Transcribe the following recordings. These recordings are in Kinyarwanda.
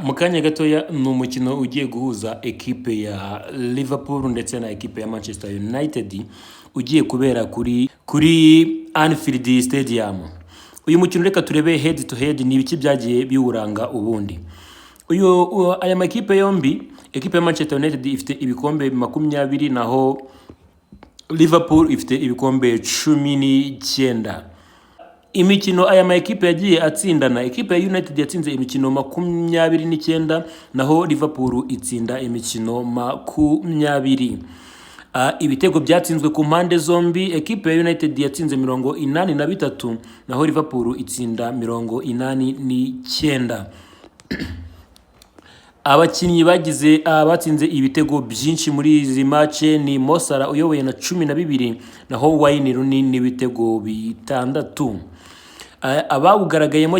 Mu kanya gatoya ni umukino ugiye guhuza ekipe ya Liverpool ndetse na ekipe ya Manchester United ugiye kubera kuri Anfield Stadium. Uyu mukino reka turebe head to head ni ibiki byagiye biwuranga ubundi. Aya makipe yombi, ekipe ya Manchester United ifite ibikombe 20 naho Liverpool ifite ibikombe 19. Imikino aya ma ekipe yagiye atsindana, ekipe ya United yatsinze imikino 29 naho Liverpool itsinda imikino 20. Ibitego byatsinzwe ku mpande zombi, ekipe ya United yatsinze 83 naho Liverpool itsinda 89. Abakinnyi batsinze ibitego byinshi muri izi match ni Mo Salah uyoboye na 12 naho Wayne Rooney n'ibitego 6. Abawugaragayemo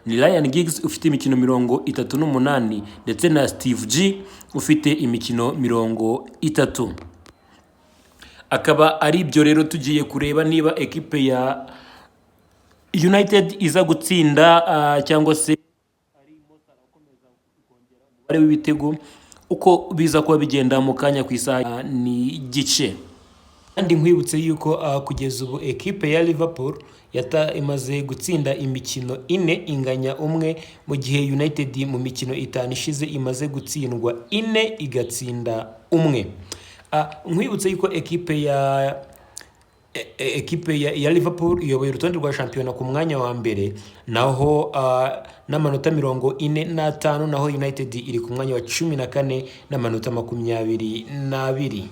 ni Ryan Giggs ufite imikino 38 ndetse na Steve G ufite imikino 30. Akaba ari ibyo rero tugiye kureba niba ekipe ya United iza gutsinda cyangwa se ari w'ibitego uko biza kuba bigenda mu kanya ku isaha ni gice. Kandi nkwibutse yuko kugeza ubu ekipe ya Liverpool imaze gutsinda imikino 4 inganya 1 mu gihe United mu mikino 5 ishize imaze gutsindwa 4 igatsinda 1. Nkwibutse yuko ekipe ya Liverpool iyoboye urutonde rwa shampiyona ku mwanya wa mbere naho n'amanota 45 naho United iri ku mwanya wa 14 n'amanota 22.